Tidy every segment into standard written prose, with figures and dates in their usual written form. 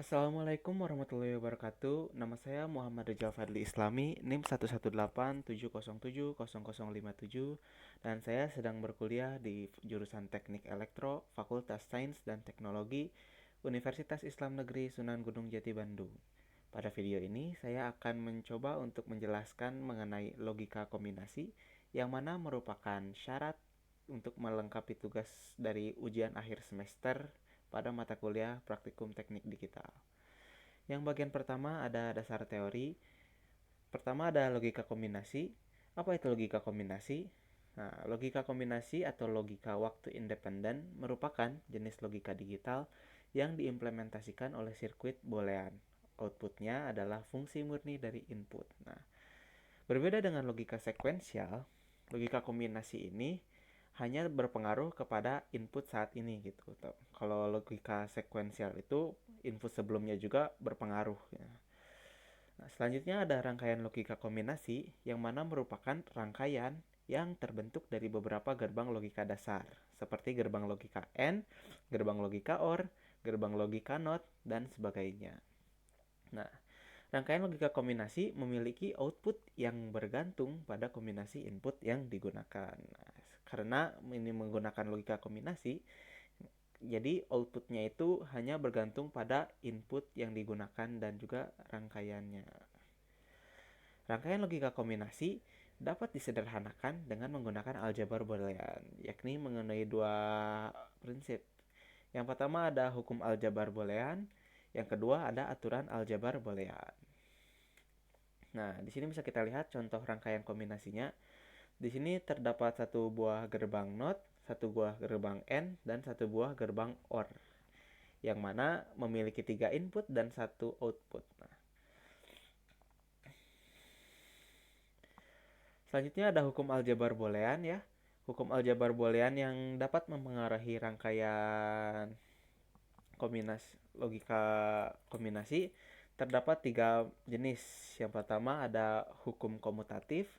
Assalamualaikum warahmatullahi wabarakatuh. Nama saya Muhammad Rizal Fadli Islami, NIM 11870070057 dan saya sedang berkuliah di jurusan Teknik Elektro, Fakultas Sains dan Teknologi, Universitas Islam Negeri Sunan Gunung Jati Bandung. Pada video ini saya akan mencoba untuk menjelaskan mengenai logika kombinasi yang mana merupakan syarat untuk melengkapi tugas dari ujian akhir semester pada mata kuliah Praktikum Teknik Digital. Yang bagian pertama ada dasar teori. Pertama ada logika kombinasi. Apa itu logika kombinasi? Nah, logika kombinasi atau logika waktu independen merupakan jenis logika digital yang diimplementasikan oleh sirkuit boolean. Outputnya adalah fungsi murni dari input. Nah, berbeda dengan logika sekuensial, logika kombinasi ini hanya berpengaruh kepada input saat ini gitu. Kalau logika sekuensial itu input sebelumnya juga berpengaruh ya. Nah, selanjutnya ada rangkaian logika kombinasi yang mana merupakan rangkaian yang terbentuk dari beberapa gerbang logika dasar seperti gerbang logika AND, gerbang logika OR, gerbang logika NOT, dan sebagainya. Nah, rangkaian logika kombinasi memiliki output yang bergantung pada kombinasi input yang digunakan. Nah, karena ini menggunakan logika kombinasi, jadi outputnya itu hanya bergantung pada input yang digunakan dan juga rangkaiannya. Rangkaian logika kombinasi dapat disederhanakan dengan menggunakan aljabar boolean, yakni mengenai dua prinsip. Yang pertama ada hukum aljabar boolean, yang kedua ada aturan aljabar boolean. Nah, di sini bisa kita lihat contoh rangkaian kombinasinya. Di sini terdapat satu buah gerbang NOT, satu buah gerbang AND, dan satu buah gerbang OR, yang mana memiliki 3 input dan satu output. Nah, selanjutnya ada hukum aljabar boolean ya. Hukum aljabar boolean yang dapat mempengaruhi rangkaian kombinasi logika kombinasi terdapat 3 jenis. Yang pertama ada hukum komutatif,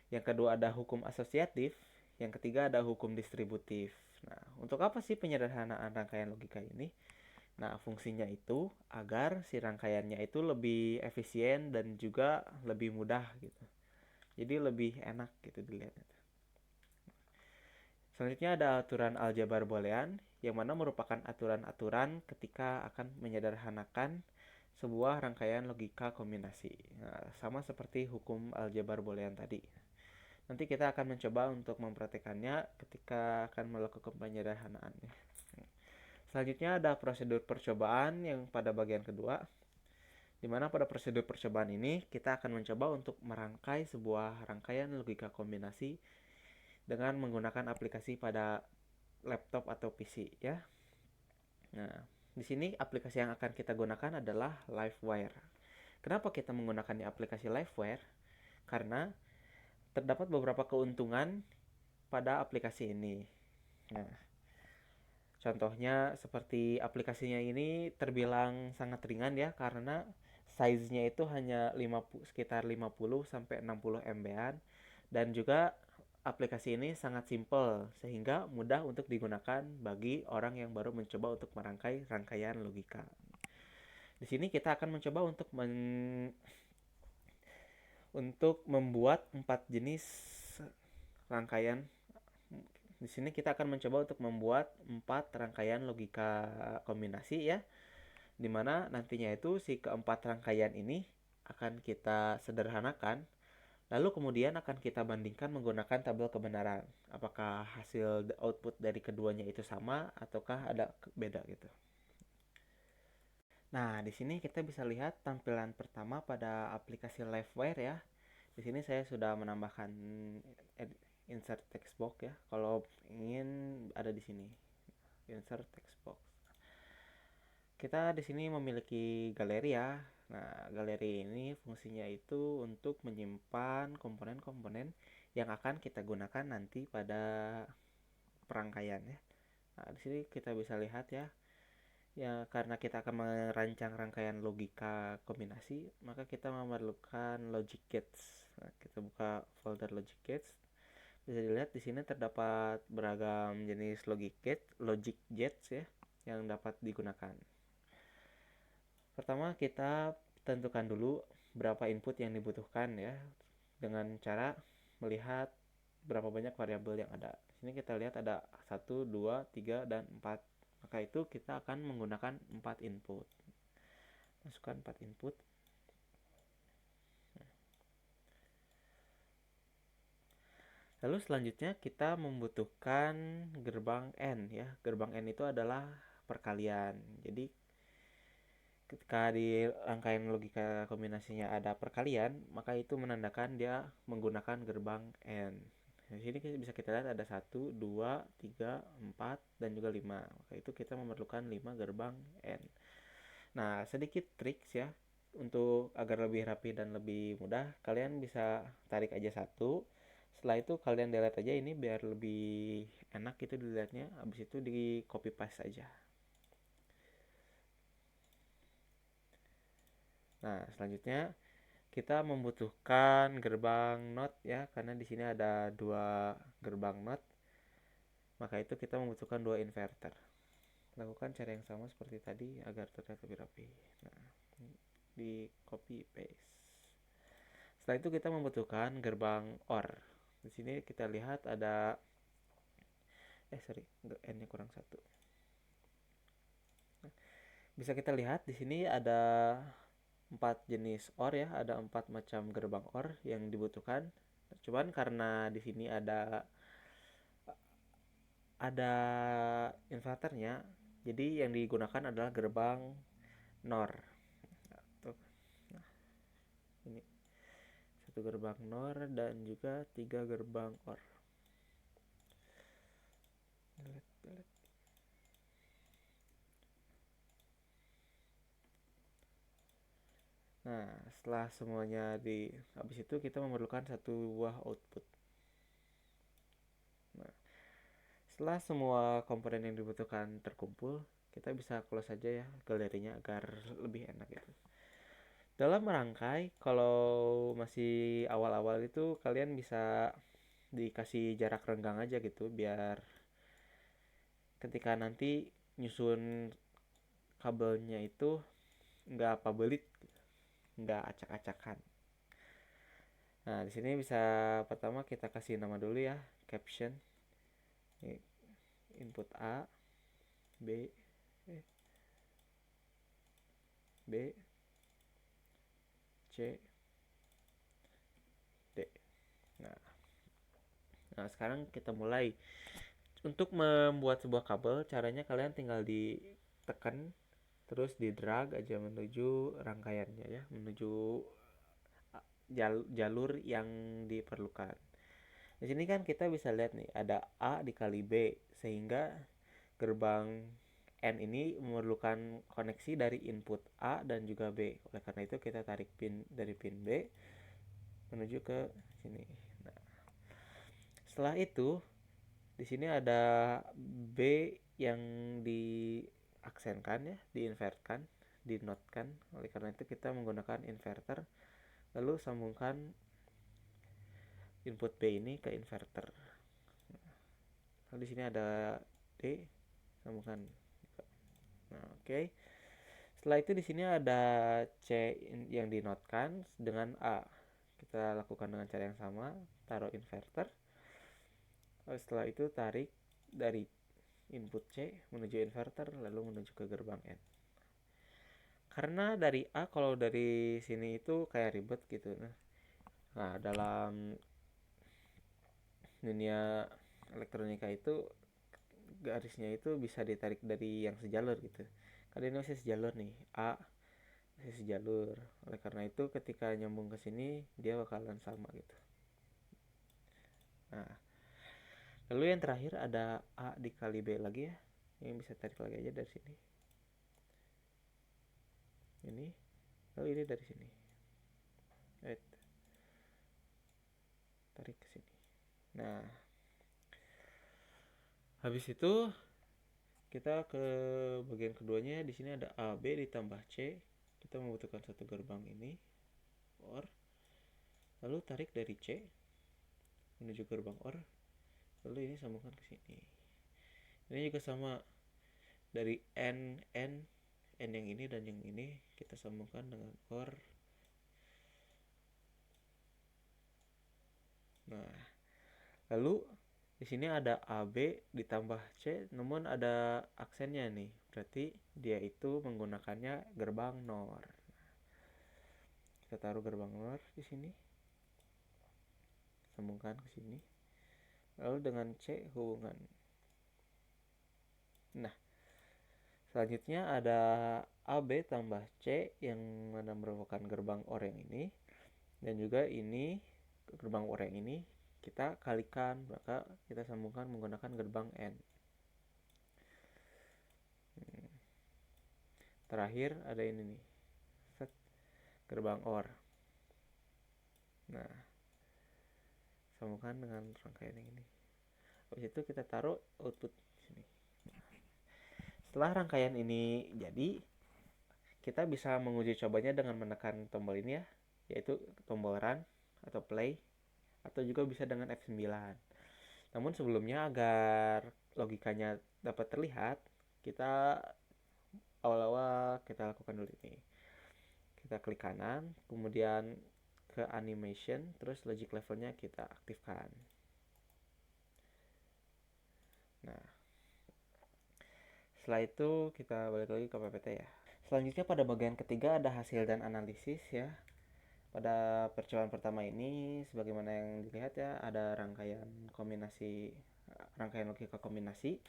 yang kedua ada hukum asosiatif, yang ketiga ada hukum distributif. Nah, untuk apa sih penyederhanaan rangkaian logika ini? Nah, fungsinya itu agar si rangkaiannya itu lebih efisien dan juga lebih mudah gitu. Jadi lebih enak gitu dilihat. Selanjutnya ada aturan aljabar boolean yang mana merupakan aturan-aturan ketika akan menyederhanakan sebuah rangkaian logika kombinasi. Nah, sama seperti hukum aljabar boolean tadi. Nanti kita akan mencoba untuk mempraktekannya ketika akan melakukan penyederhanaannya. Selanjutnya ada prosedur percobaan yang pada bagian kedua, di mana pada prosedur percobaan ini kita akan mencoba untuk merangkai sebuah rangkaian logika kombinasi dengan menggunakan aplikasi pada laptop atau PC ya. Nah, di sini aplikasi yang akan kita gunakan adalah Livewire. Kenapa kita menggunakan aplikasi Livewire? Karena terdapat beberapa keuntungan pada aplikasi ini. Nah, contohnya seperti aplikasinya ini terbilang sangat ringan ya karena size-nya itu hanya sekitar 50 sampai 60 MB-an dan juga aplikasi ini sangat simple sehingga mudah untuk digunakan bagi orang yang baru mencoba untuk merangkai rangkaian logika. Di sini kita akan mencoba untuk membuat 4 jenis rangkaian. Di sini kita akan mencoba untuk membuat 4 rangkaian logika kombinasi ya, dimana nantinya itu si keempat rangkaian ini akan kita sederhanakan, lalu kemudian akan kita bandingkan menggunakan tabel kebenaran. Apakah hasil output dari keduanya itu sama ataukah ada beda gitu. Nah, di sini kita bisa lihat tampilan pertama pada aplikasi Livewire ya. Di sini saya sudah menambahkan insert text box ya. Kalau ingin ada di sini. Insert text box. Kita di sini memiliki galeri ya. Nah, galeri ini fungsinya itu untuk menyimpan komponen-komponen yang akan kita gunakan nanti pada perangkaian ya. Nah, di sini kita bisa lihat ya. Ya, karena kita akan merancang rangkaian logika kombinasi, maka kita memerlukan logic gates. Nah, kita buka folder logic gates. Bisa dilihat di sini terdapat beragam jenis logic gates ya yang dapat digunakan. Pertama kita tentukan dulu berapa input yang dibutuhkan ya, dengan cara melihat berapa banyak variabel yang ada. Di sini kita lihat ada 1, 2, 3, dan 4. Maka itu kita akan menggunakan 4 input. Masukkan 4 input. Lalu selanjutnya kita membutuhkan gerbang N ya. Gerbang N itu adalah perkalian. Jadi ketika di rangkaian logika kombinasinya ada perkalian, maka itu menandakan dia menggunakan gerbang N. Di sini bisa kita lihat ada 1, 2, 3, 4, dan juga 5. Maka itu kita memerlukan 5 gerbang N. Nah, sedikit triks ya. Untuk agar lebih rapi dan lebih mudah, kalian bisa tarik aja satu. Setelah itu kalian delete aja ini biar lebih enak gitu dilihatnya. Habis itu di copy paste aja. Nah, selanjutnya kita membutuhkan gerbang NOT ya, karena di sini ada 2 gerbang NOT. Maka itu kita membutuhkan 2 inverter. Lakukan cara yang sama seperti tadi agar terlihat lebih rapi. Nah, di copy paste. Setelah itu kita membutuhkan gerbang OR. Di sini kita lihat ada N-nya kurang 1. Nah, bisa kita lihat di sini ada 4 jenis OR ya, ada 4 macam gerbang OR yang dibutuhkan. Cuman karena di sini ada inverternya, jadi yang digunakan adalah gerbang NOR. Nah, tuh. Nah, ini 1 gerbang NOR dan juga 3 gerbang OR. Nah, setelah semuanya habis itu kita memerlukan 1 buah output. Nah, setelah semua komponen yang dibutuhkan terkumpul, kita bisa close saja ya galerinya agar lebih enak gitu. Dalam merangkai, kalau masih awal-awal itu kalian bisa dikasih jarak renggang aja gitu biar ketika nanti nyusun kabelnya itu nggak pabelit, nggak acak-acakan. Nah, di sini bisa pertama kita kasih nama dulu ya, caption. Ini input A, B, B, C, D. Nah, sekarang kita mulai. Untuk membuat sebuah kabel, caranya kalian tinggal ditekan terus di drag aja menuju rangkaiannya ya, menuju jalur yang diperlukan. Di sini kan kita bisa lihat nih ada A dikali B, sehingga gerbang N ini memerlukan koneksi dari input A dan juga B. Oleh karena itu kita tarik pin dari pin B menuju ke sini. Nah, setelah itu di sini ada B yang diaksenkan ya, diinvertkan, dinotkan. Oleh karena itu kita menggunakan inverter, lalu sambungkan input B ini ke inverter. Lalu di sini ada D, sambungkan. Nah, oke. Setelah itu di sini ada C yang dinotkan dengan A. Kita lakukan dengan cara yang sama, taruh inverter. Lalu setelah itu tarik dari input C menuju inverter lalu menuju ke gerbang N. Karena dari A, kalau dari sini itu kayak ribet gitu. Nah, dalam dunia elektronika itu garisnya itu bisa ditarik dari yang sejalur gitu. Karena ini masih sejalur nih, A masih sejalur. Oleh karena itu ketika nyambung ke sini dia bakalan sama gitu. Nah, lalu yang terakhir ada A dikali B lagi ya. Yang bisa tarik lagi aja dari sini. Ini, lalu ini dari sini. Right. Tarik ke sini. Nah, habis itu kita ke bagian keduanya. Di sini ada AB ditambah C. Kita membutuhkan 1 gerbang ini, OR. Lalu tarik dari C menuju gerbang OR. Lalu ini sambungkan ke sini. Ini juga sama, dari N N yang ini dan yang ini kita sambungkan dengan OR. Nah, lalu di sini ada AB ditambah C, namun ada aksennya nih. Berarti dia itu menggunakannya gerbang NOR. Kita taruh gerbang NOR di sini. Sambungkan ke sini. Lalu dengan C hubungan. Nah, selanjutnya ada AB tambah C yang mana merupakan gerbang OR yang ini. Dan juga ini gerbang OR yang ini kita kalikan, maka kita sambungkan menggunakan gerbang N. Terakhir ada ini nih, set, gerbang OR. Nah, sambungkan dengan rangkaian yang ini. Habis itu kita taruh output sini. Setelah rangkaian ini jadi, kita bisa menguji cobanya dengan menekan tombol ini ya, yaitu tombol run atau play, atau juga bisa dengan F9. Namun sebelumnya agar logikanya dapat terlihat, kita awal-awal kita lakukan dulu ini. Kita klik kanan, kemudian ke animation, terus logic levelnya kita aktifkan. Nah, setelah itu kita balik lagi ke PPT ya. Selanjutnya pada bagian ketiga ada hasil dan analisis ya. Pada percobaan pertama ini sebagaimana yang dilihat ya, ada rangkaian logika kombinasi.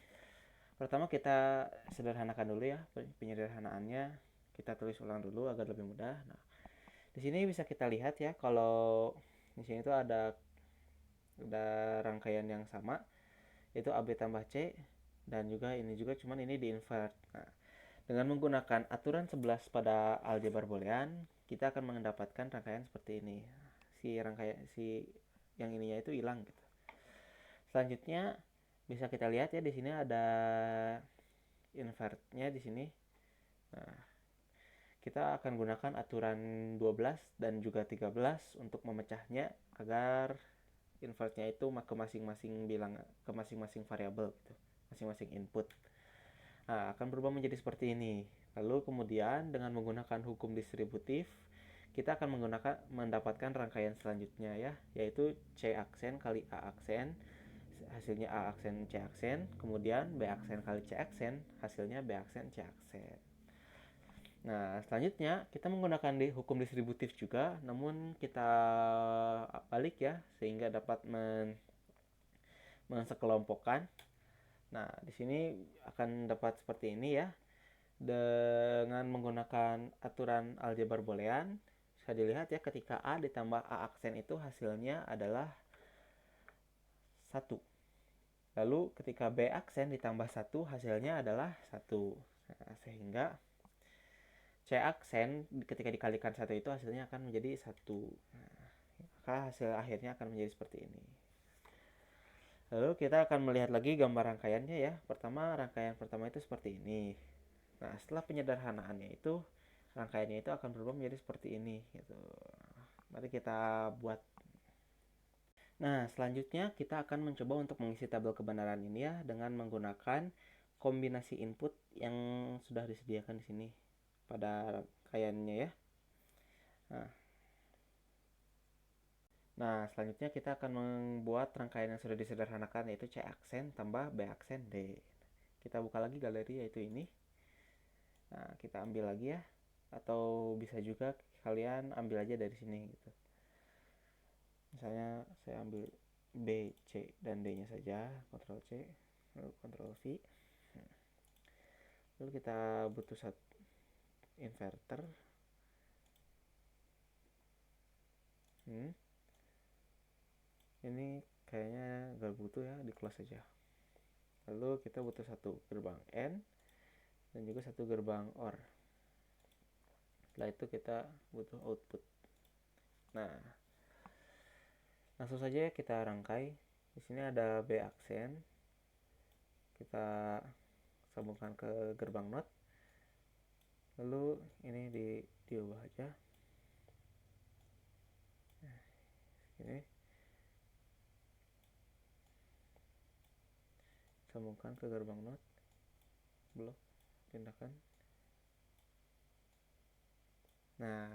Pertama kita sederhanakan dulu ya, penyederhanaannya kita tulis ulang dulu agar lebih mudah. Nah, di sini bisa kita lihat ya, kalau di sini tuh ada rangkaian yang sama, yaitu AB tambah C, dan juga ini juga, cuman ini di invert. Nah, dengan menggunakan aturan 11 pada aljabar boolean, kita akan mendapatkan rangkaian seperti ini. Si yang ininya itu hilang gitu. Selanjutnya bisa kita lihat ya, di sini ada invertnya di sini. Nah, kita akan gunakan aturan 12 dan juga 13 untuk memecahnya agar invertnya itu ke masing-masing variabel gitu, masing-masing input. Nah, akan berubah menjadi seperti ini. Lalu kemudian dengan menggunakan hukum distributif, kita akan mendapatkan rangkaian selanjutnya ya, yaitu C aksen kali A aksen, hasilnya A aksen C aksen, kemudian B aksen kali C aksen, hasilnya B aksen C aksen. Nah, selanjutnya kita menggunakan hukum distributif juga, namun kita balik ya, sehingga dapat mensekelompokkan. Nah, di sini akan dapat seperti ini ya. Dengan menggunakan aturan aljabar boolean, bisa dilihat ya, ketika A ditambah A aksen itu hasilnya adalah 1. Lalu ketika B aksen ditambah 1 hasilnya adalah 1. Nah, sehingga C aksen ketika dikalikan 1 itu hasilnya akan menjadi 1. Nah, maka hasil akhirnya akan menjadi seperti ini. Lalu kita akan melihat lagi gambar rangkaiannya ya. Rangkaian pertama itu seperti ini. Nah, setelah penyederhanaannya itu, rangkaiannya itu akan berubah menjadi seperti ini gitu. Mari kita buat. Nah, selanjutnya kita akan mencoba untuk mengisi tabel kebenaran ini ya, dengan menggunakan kombinasi input yang sudah disediakan di sini pada rangkaiannya ya. Nah, selanjutnya kita akan membuat rangkaian yang sudah disederhanakan, yaitu C aksen tambah B aksen D. Kita buka lagi galeri, yaitu ini. Nah, kita ambil lagi ya, atau bisa juga kalian ambil aja dari sini gitu. Misalnya saya ambil B, C, dan D nya saja, Ctrl C, lalu Ctrl V. Lalu kita butuh satu inverter. Ini kayaknya gak butuh ya, di close aja. Lalu kita butuh satu gerbang N dan juga satu gerbang OR. Setelah itu kita butuh output. Nah, langsung saja kita rangkai. Di sini ada B aksen. Kita sambungkan ke gerbang NOT. Lalu ini diubah aja. Ini sambungkan ke gerbang NOT. Blok, pindahkan. Nah,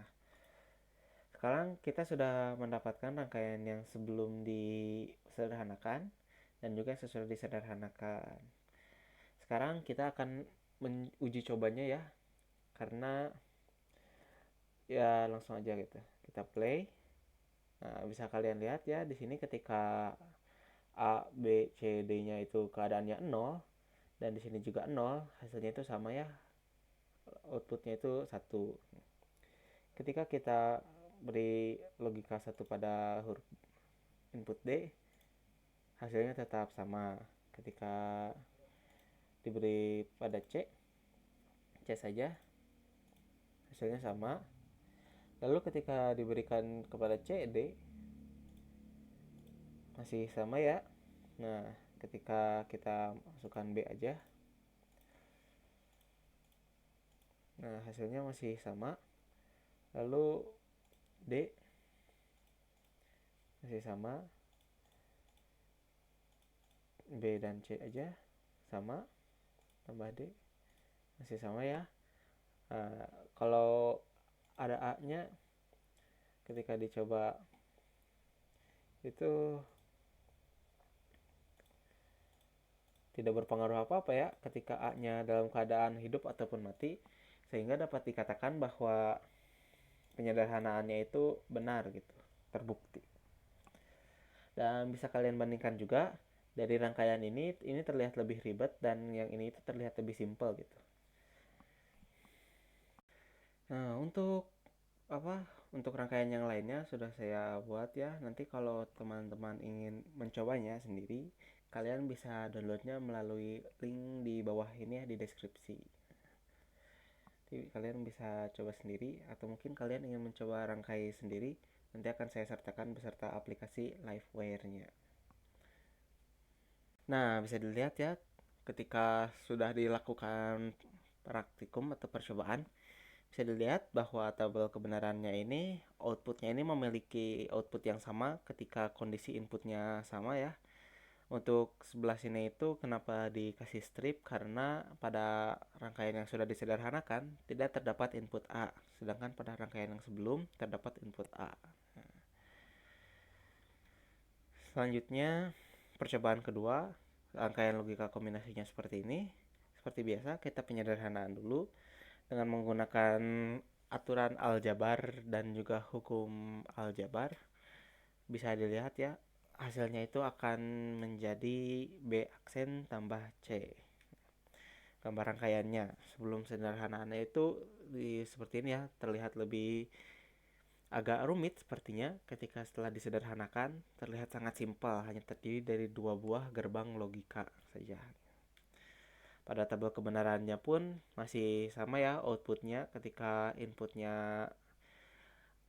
sekarang kita sudah mendapatkan rangkaian yang sebelum disederhanakan dan juga yang sesudah disederhanakan. Sekarang kita akan uji cobanya ya, karena ya langsung aja gitu. Kita play. Nah, bisa kalian lihat ya di sini ketika A, B, C, D-nya itu keadaannya 0 dan di sini juga 0, hasilnya itu sama ya. Outputnya itu 1. Ketika kita beri logika 1 pada huruf input D, hasilnya tetap sama. Ketika diberi pada C saja, hasilnya sama. Lalu ketika diberikan kepada C, D, masih sama ya. Nah, ketika kita masukkan B aja, nah hasilnya masih sama. Lalu D masih sama. B dan C aja sama, tambah D masih sama ya. Nah, kalau ada A nya ketika dicoba itu tidak berpengaruh apa-apa ya ketika A nya dalam keadaan hidup ataupun mati, sehingga dapat dikatakan bahwa penyederhanaannya itu benar gitu, terbukti. Dan bisa kalian bandingkan juga dari rangkaian ini terlihat lebih ribet dan yang ini itu terlihat lebih simpel gitu. Nah, untuk rangkaian yang lainnya sudah saya buat ya. Nanti kalau teman-teman ingin mencobanya sendiri, kalian bisa downloadnya melalui link di bawah ini ya, di deskripsi. Jadi kalian bisa coba sendiri, atau mungkin kalian ingin mencoba rangkai sendiri, nanti akan saya sertakan beserta aplikasi Livewire-nya. Nah, bisa dilihat ya, ketika sudah dilakukan praktikum atau percobaan, bisa dilihat bahwa tabel kebenarannya ini, outputnya ini memiliki output yang sama ketika kondisi inputnya sama ya. Untuk sebelah sini itu kenapa dikasih strip, karena pada rangkaian yang sudah disederhanakan tidak terdapat input A, sedangkan pada rangkaian yang sebelum terdapat input A. Selanjutnya percobaan kedua, rangkaian logika kombinasinya seperti ini. Seperti biasa kita penyederhanaan dulu dengan menggunakan aturan aljabar dan juga hukum aljabar. Bisa dilihat ya, hasilnya itu akan menjadi B aksen tambah C. Gambar rangkaiannya sebelum sederhanaannya itu seperti ini ya, terlihat lebih agak rumit sepertinya. Ketika setelah disederhanakan terlihat sangat simpel, hanya terdiri dari 2 buah gerbang logika saja. Pada tabel kebenarannya pun masih sama ya, outputnya ketika inputnya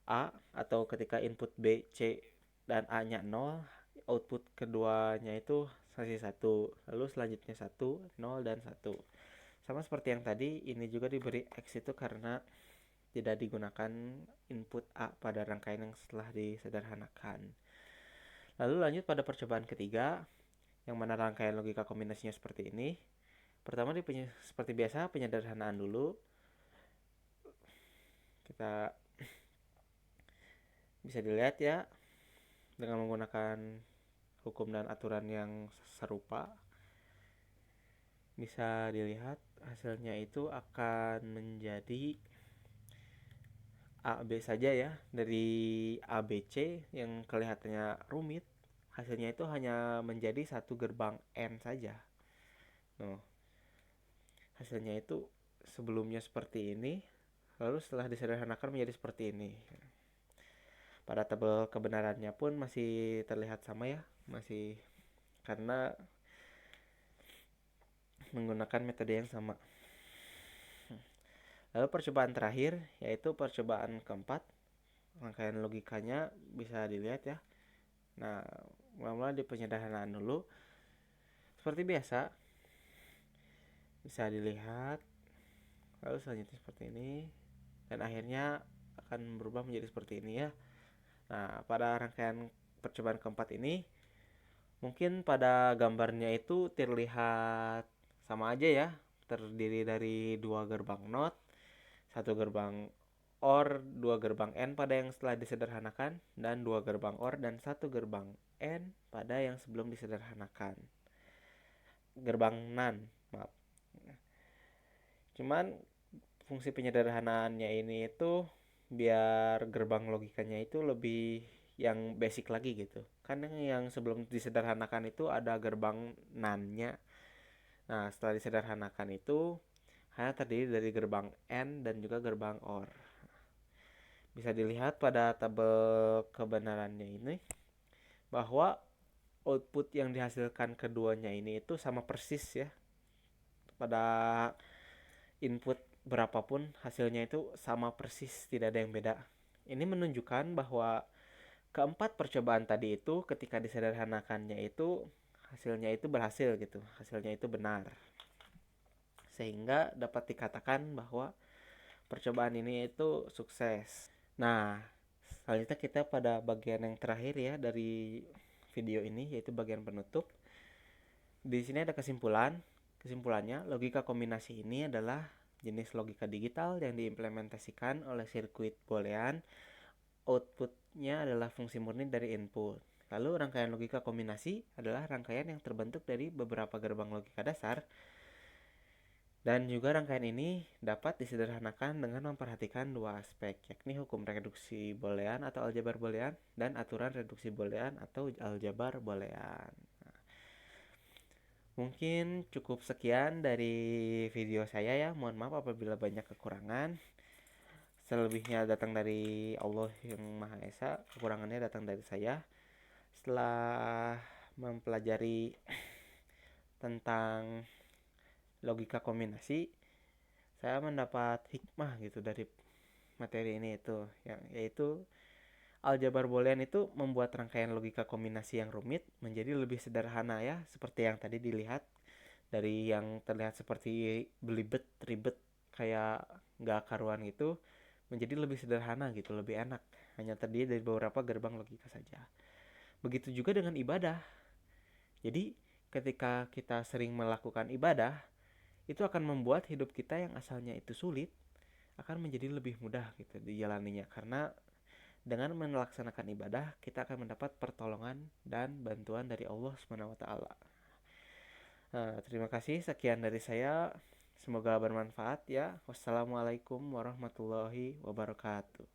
A atau ketika input B, C, dan A nya 0, output keduanya itu masih 1. Lalu selanjutnya 1, 0, dan 1. Sama seperti yang tadi, ini juga diberi X itu karena tidak digunakan input A pada rangkaian yang setelah disederhanakan. Lalu lanjut pada percobaan ketiga, yang mana rangkaian logika kombinasinya seperti ini. Pertama seperti biasa penyederhanaan dulu. Kita bisa dilihat ya, dengan menggunakan hukum dan aturan yang serupa, bisa dilihat hasilnya itu akan menjadi A, B saja ya. Dari A, B, C yang kelihatannya rumit, hasilnya itu hanya menjadi satu gerbang N saja. Nah, hasilnya itu sebelumnya seperti ini, lalu setelah disederhanakan menjadi seperti ini. Pada tabel kebenarannya pun masih terlihat sama ya, masih karena menggunakan metode yang sama. Lalu percobaan terakhir, yaitu percobaan keempat. Rangkaian logikanya bisa dilihat ya. Nah, mula-mula di penyederhanaan dulu. Seperti biasa, bisa dilihat. Lalu selanjutnya seperti ini. Dan akhirnya akan berubah menjadi seperti ini ya. Nah, pada rangkaian percobaan keempat ini, mungkin pada gambarnya itu terlihat sama aja ya. Terdiri dari 2 gerbang not, 1 gerbang OR 2 gerbang N pada yang setelah disederhanakan, dan 2 gerbang OR dan 1 gerbang N pada yang sebelum disederhanakan. Gerbang NAND, maaf. Cuman fungsi penyederhanaannya ini itu biar gerbang logikanya itu lebih yang basic lagi gitu. Kan yang sebelum disederhanakan itu ada gerbang NAND-nya. Nah, setelah disederhanakan itu hanya terdiri dari gerbang N dan juga gerbang OR. Bisa dilihat pada tabel kebenarannya ini bahwa output yang dihasilkan keduanya ini itu sama persis ya. Pada input berapapun hasilnya itu sama persis, tidak ada yang beda. Ini menunjukkan bahwa keempat percobaan tadi itu ketika disederhanakannya itu hasilnya itu berhasil gitu, hasilnya itu benar. Sehingga dapat dikatakan bahwa percobaan ini itu sukses. Nah, selanjutnya kita pada bagian yang terakhir ya dari video ini, yaitu bagian penutup. Di sini ada kesimpulan. Kesimpulannya, logika kombinasi ini adalah jenis logika digital yang diimplementasikan oleh sirkuit boolean. Outputnya adalah fungsi murni dari input. Lalu rangkaian logika kombinasi adalah rangkaian yang terbentuk dari beberapa gerbang logika dasar. Dan juga rangkaian ini dapat disederhanakan dengan memperhatikan dua aspek, yakni hukum reduksi boolean atau aljabar boolean dan aturan reduksi boolean atau aljabar boolean. Mungkin cukup sekian dari video saya ya. Mohon maaf apabila banyak kekurangan. Selebihnya datang dari Allah yang Maha Esa, kekurangannya datang dari saya. Setelah mempelajari tentang logika kombinasi, saya mendapat hikmah gitu dari materi ini itu, yaitu aljabar boolean itu membuat rangkaian logika kombinasi yang rumit menjadi lebih sederhana ya, seperti yang tadi dilihat. Dari yang terlihat seperti belibet, ribet, kayak nggak karuan gitu, menjadi lebih sederhana gitu, lebih enak. Hanya terdiri dari beberapa gerbang logika saja. Begitu juga dengan ibadah. Jadi ketika kita sering melakukan ibadah, itu akan membuat hidup kita yang asalnya itu sulit akan menjadi lebih mudah gitu dijalaninya, karena dengan melaksanakan ibadah kita akan mendapat pertolongan dan bantuan dari Allah Subhanahu wa taala. Nah, terima kasih, sekian dari saya. Semoga bermanfaat ya. Wassalamualaikum warahmatullahi wabarakatuh.